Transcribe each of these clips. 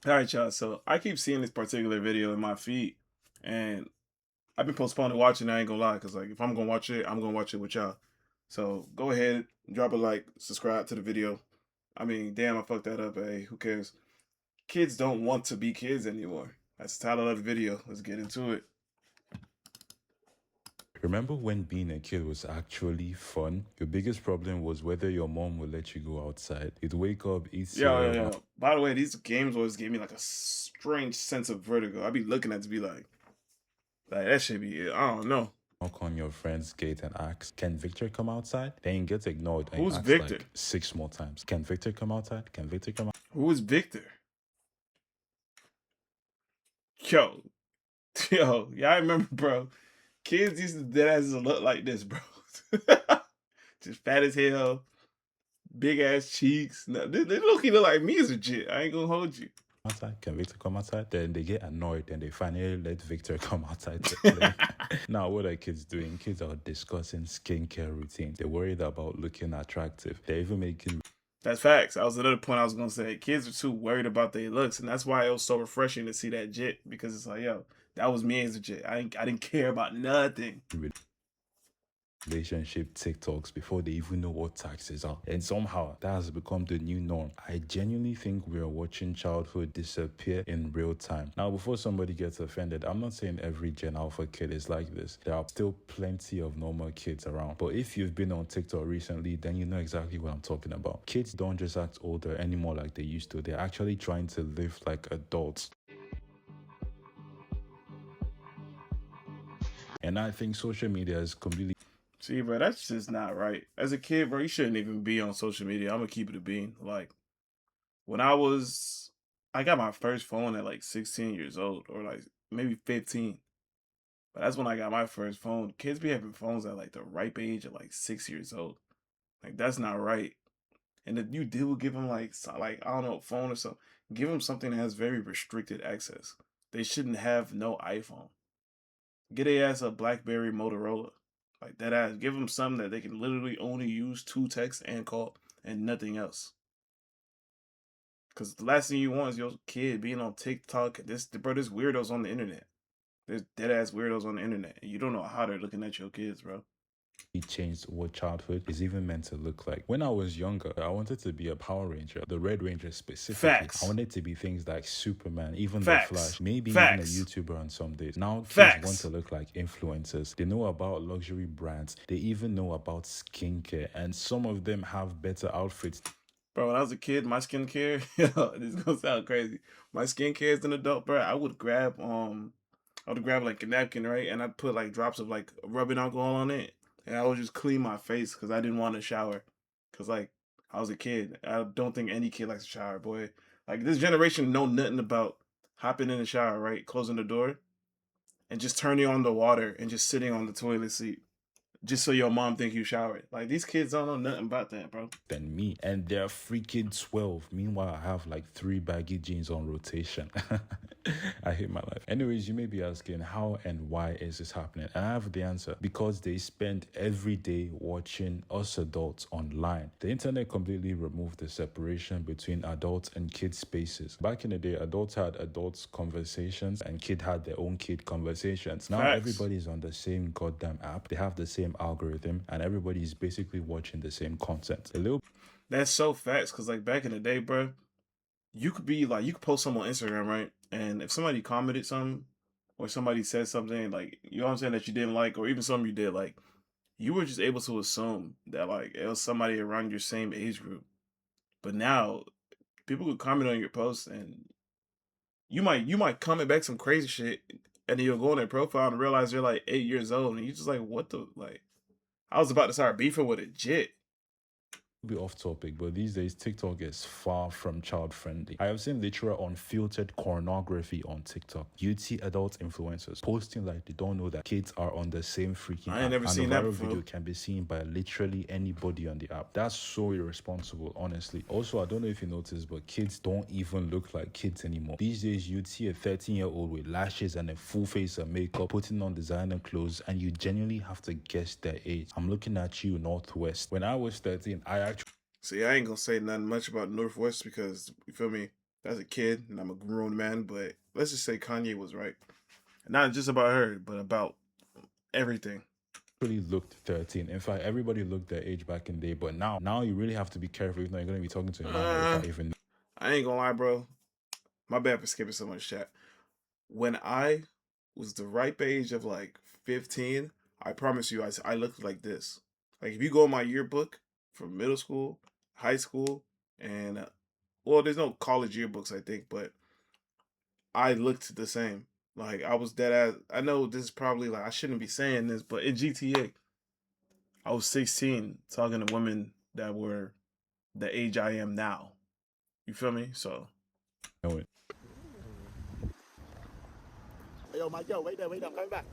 All right, y'all. So I keep seeing this particular video in my feed, and I've been postponing watching it. I ain't gonna lie, because like if I'm gonna watch it, I'm gonna watch it with y'all. So go ahead, drop a like, subscribe to the video. I mean, damn, I fucked that up. Hey, who cares? Kids don't want to be kids anymore. That's the title of the video. Let's get into it. Remember when being a kid was actually fun? Your biggest problem was whether your mom would let you go outside. You'd wake up, eat Yo, yo, cereal, yo. By the way, these games always give me like a strange sense of vertigo. I be looking at it to be like that should be it. I don't know. knock on your friend's gate and ask, "Can Victor come outside?" Then you get ignored and you Who's ask Victor? like 6 more times, "Can Victor come outside? Can Victor come outside?" Who is Victor? Yo, yo, yeah, I remember, bro. Kids used to dead asses look like this, bro. Just fat as hell, big ass cheeks. No, they look like me as a jit. I ain't gonna hold you. Outside? Can Victor come outside? Then they get annoyed and they finally let Victor come outside to play. Now, what are kids doing? Kids are discussing skincare routine. They're worried about looking attractive. They're even making That's facts. That was another point I was gonna say. Kids are too worried about their looks, and that's why it was so refreshing to see that jit, because it's like, yo, that was me as a jit. I didn't care about nothing. relationship TikToks before they even know what taxes are. And somehow that has become the new norm. I genuinely think we are watching childhood disappear in real time. Now, before somebody gets offended, I'm not saying every Gen Alpha kid is like this. There are still plenty of normal kids around. But if you've been on TikTok recently, then you know exactly what I'm talking about. Kids don't just act older anymore like they used to. They're actually trying to live like adults. And I think social media is completely See, bro, that's just not right. As a kid, bro, you shouldn't even be on social media. I'm gonna keep it a bean. Like when I got my first phone at like 16 years old, or like maybe 15. But that's when I got my first phone. Kids be having phones at like the ripe age of like 6 years old. Like that's not right. And if you do give them like like I don't know, a phone or something, give them something that has very restricted access. They shouldn't have no iPhone. Get a ass a BlackBerry Motorola. Like that ass. Give them something that they can literally only use to text and call and nothing else. Because the last thing you want is your kid being on TikTok. There's weirdos on the internet. There's dead ass weirdos on the internet. And you don't know how they're looking at your kids, bro. changed what childhood is even meant to look like. When I was younger, I wanted to be a Power Ranger, the Red Ranger specifically. I Facts. wanted to be things like Superman, even the Facts. Flash, maybe even a Facts. YouTuber on some days. Now kids want to Facts. look like influencers. They know about luxury brands. They even know about skincare, and some of them have better outfits. Bro, when I was a kid, my skincare, this is gonna sound crazy. My skincare as an adult, bro, I would grab like a napkin, right? And I'd put like drops of like rubbing alcohol on it. And I would just clean my face because I didn't want to shower. Cause like I was a kid. I don't think any kid likes to shower, boy. Like this generation know nothing about hopping in the shower, right? Closing the door and just turning on the water and just sitting on the toilet seat just so your mom think you showered. Like these kids don't know nothing about that, bro. Than me, and they're freaking 12. Meanwhile, I have like 3 baggy jeans on rotation. I hate my life. Anyways, you may be asking, how and why is this happening? And I have the answer: because they spend every day watching us adults online. The internet completely removed the separation between adults and kid spaces. Back in the day, adults had adults conversations and kid had their own kid conversations. Now Facts. everybody's on the same goddamn app. They have the same algorithm, and everybody's basically watching the same content. A little That's so facts. Cause like back in the day, bro, you could be like you could post something on Instagram, right? And if somebody commented something or somebody said something like you know what I'm saying that you didn't like, or even something you did like, you were just able to assume that like it was somebody around your same age group. But now people could comment on your post and you might comment back some crazy shit and then you'll go on their profile and realize they're like 8 years old and you're just like, what the like I was about to start beefing with a jit. be off topic, but these days TikTok is far from child friendly. I have seen literal unfiltered pornography on TikTok. You'd see adult influencers posting like they don't know that kids are on the same freaking I ain't app, never and the seen that viral before. video can be seen by literally anybody on the app. That's so irresponsible, honestly. Also, I don't know if you noticed, but kids don't even look like kids anymore. These days, you'd see a 13-year-old with lashes and a full face of makeup putting on designer clothes, and you genuinely have to guess their age. I'm looking at you, Northwest. When I was 13, I actually See, I ain't gonna say nothing much about Northwest because you feel me. as a kid, and I'm a grown man. But let's just say Kanye was right, not just about her, but about everything. Really looked 13. In fact, everybody looked their age back in the day, but now you really have to be careful if not you're going to be talking to a man that if Uh, I even I ain't gonna lie, bro. My bad for skipping so much chat. When I was the ripe age of like 15, I promise you, I looked like this. Like if you go in my yearbook from middle school, high school, and well, there's no college yearbooks, I think, but I looked the same. Like I was dead ass. I know this is probably like I shouldn't be saying this, but in GTA, I was 16 talking to women that were the age I am now. You feel me? So know it. Hey, yo, my girl, wait there, I'm coming back.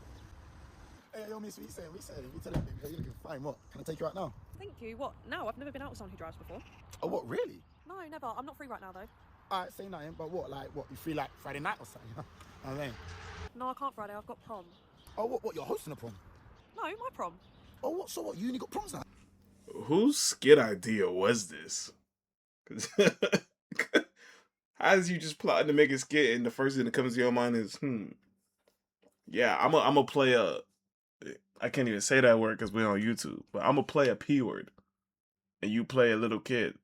Hey, yo, miss, what you saying? You tell him, baby, you're looking fine, what? Can I take you out now? Thank you. What? No, I've never been out with someone who drives before. Oh, what, really? No, never. I'm not free right now, though. All right, say nothing, but what, you feel like Friday night or something? I mean, No, I can't Friday. I've got prom. oh, what, you're hosting a prom? No, my prom. Oh, what, so what, you only got proms now? whose skit idea was this? 'Cause how is you just plotting to make a skit and the first thing that comes to your mind is yeah, I'm a play a I can't even say that word because we're on YouTube, but I'm gonna play a P word and you play a little kid.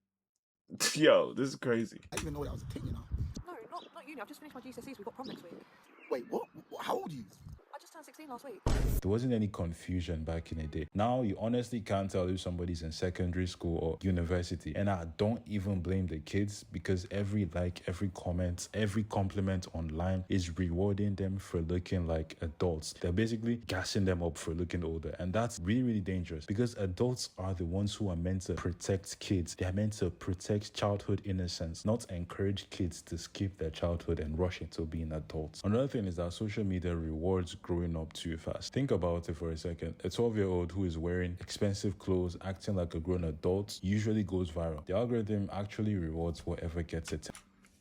Yo, this is crazy. I didn't even know that was a thing, you know. No, not uni. I've just finished my GCSEs. We've got prom next week. Wait, what? How old are you? I just turned 16 last week. There wasn't any confusion back in the day. Now you honestly can't tell if somebody's in secondary school or university. And I don't even blame the kids because every like, every comment, every compliment online is rewarding them for looking like adults. They're basically gassing them up for looking older. And that's really, really dangerous because adults are the ones who are meant to protect kids. They're meant to protect childhood innocence, not encourage kids to skip their childhood and rush into being adults. Another thing is that social media rewards growing up too fast. Think about it for a second. A 12-year-old who is wearing expensive clothes, acting like a grown adult, usually goes viral. The algorithm actually rewards whoever gets it.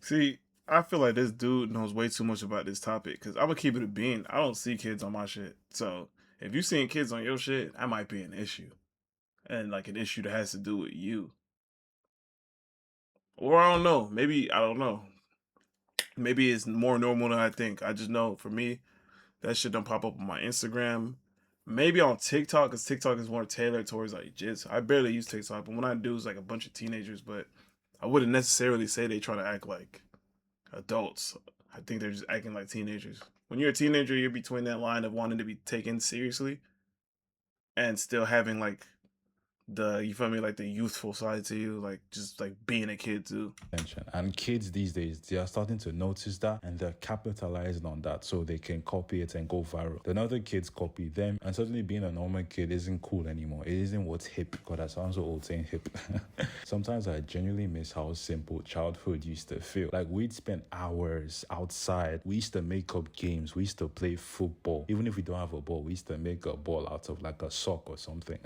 See, I feel like this dude knows way too much about this topic because I'm gonna keep it a bean. I don't see kids on my shit. So if you seeing kids on your shit, that might be an issue. And like an issue that has to do with you. Or I don't know. Maybe I don't know. Maybe it's more normal than I think. I just know for me, that shit don't pop up on my Instagram. Maybe on TikTok, because TikTok is more tailored towards like kids. I barely use TikTok, but when I do, it's like a bunch of teenagers. But I wouldn't necessarily say they try to act like adults. I think they're just acting like teenagers. When you're a teenager, you're between that line of wanting to be taken seriously and still having like you feel me, like the youthful side to you, like just like being a kid too. Attention. And kids these days, they are starting to notice that and they're capitalizing on that so they can copy it and go viral. Then other kids copy them, and suddenly being a normal kid isn't cool anymore. It isn't what's hip. God, that sounds so old saying hip. Sometimes I genuinely miss how simple childhood used to feel. Like we'd spend hours outside. We used to make up games. We used to play football. Even if we don't have a ball, we used to make a ball out of like a sock or something.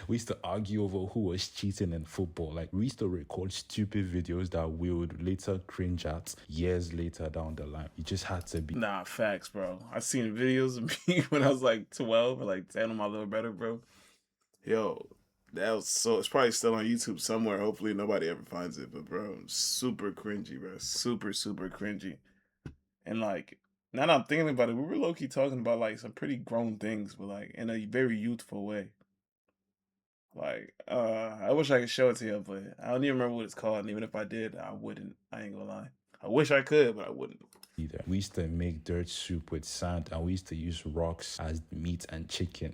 We used to argue over who was cheating in football. Like we used to record stupid videos that we would later cringe at years later down the line. You just had to be. Nah, facts, bro. I seen videos of me when I was like 12 or like 10 on my little brother, bro. Yo, that was so. It's probably still on YouTube somewhere. Hopefully nobody ever finds it. But bro, super cringy, bro. Super cringy. And like now that I'm thinking about it, we were low key talking about like some pretty grown things, but like in a very youthful way. Like, I wish I could show it to you, but I don't even remember what it's called. And even if I did, I wouldn't. I ain't gonna lie. I wish I could, but I wouldn't. Either. We used to make dirt soup with sand and we used to use rocks as meat and chicken.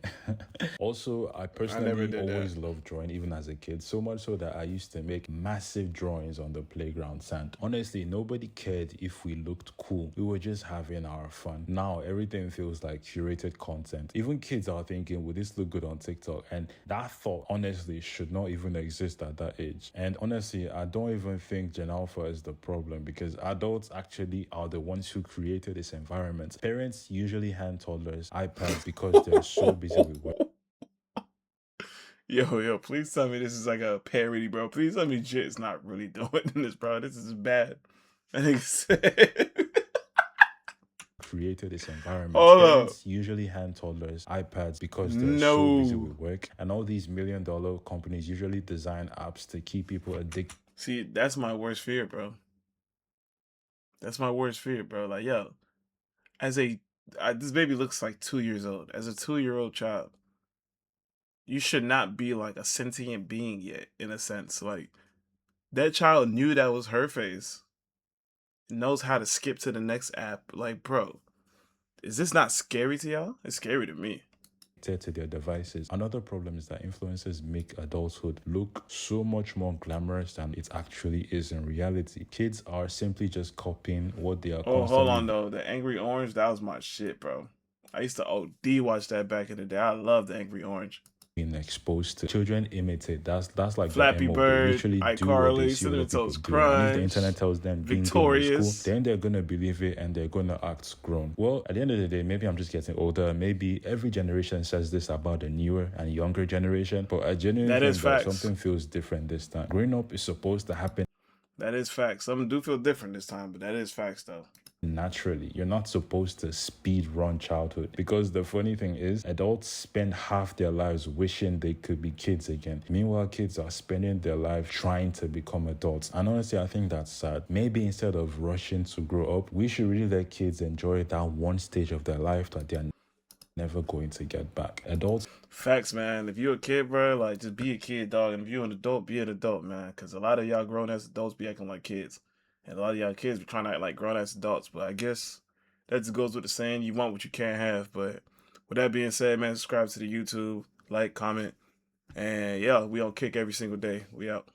Also, I personally always loved drawing even as a kid, so much so that I used to make massive drawings on the playground sand. Honestly, nobody cared if we looked cool. We were just having our fun. Now everything feels like curated content. Even kids are thinking, would this look good on TikTok? And that thought honestly should not even exist at that age. And honestly, I don't even think Gen Alpha is the problem because adults actually are the ones who created this environment. Parents usually hand toddlers iPads because they're so busy with work. Yo, please tell me this is like a parody, bro. Please tell me Jit's not really doing this, bro. This is bad. I think said. Created this environment. Hold Parents up. usually hand toddlers iPads because they're so busy with work. And all these $1 million companies usually design apps to keep people addicted. See, that's my worst fear, bro. That's my worst fear, bro. Like, yo, as this baby looks like 2 years old. As a 2-year-old child, you should not be like a sentient being yet, in a sense. Like, that child knew that was her face, knows how to skip to the next app. Like, bro, is this not scary to y'all? It's scary to me. To their devices. Another problem is that influencers make adulthood look so much more glamorous than it actually is in reality. Kids are simply just copying what they are Oh, hold on constantly though. The Angry Orange, that was my shit, bro. I used to OD watch that back in the day. I love the Angry Orange. being exposed to. Children imitate. That's like Flappy the MO. They Bird, literally do what they iCarly, see Cinnamon other people Toast do. And if the Crunch, internet tells them being grown in school, Victorious. then they're gonna believe it and they're gonna act grown. Well, at the end of the day, maybe I'm just getting older. Maybe every generation says this about the newer and younger generation, but I genuinely That think is that facts. something feels different this time. Growing up is supposed to happen That is facts. Some do feel different this time, but that is facts though. naturally. You're not supposed to speed run childhood, because the funny thing is adults spend half their lives wishing they could be kids again. Meanwhile, kids are spending their life trying to become adults. And honestly, I think that's sad. Maybe instead of rushing to grow up, we should really let kids enjoy that one stage of their life that they're never going to get back. Adults Facts, man. If you're a kid, bro, like just be a kid, dog. And if you're an adult, be an adult, man. Cause a lot of y'all grown ass adults be acting like kids. And a lot of y'all kids be trying to act like grown ass adults. But I guess that just goes with the saying, you want what you can't have. But with that being said, man, subscribe to the YouTube, like, comment, and yeah, we on Kick every single day. We out.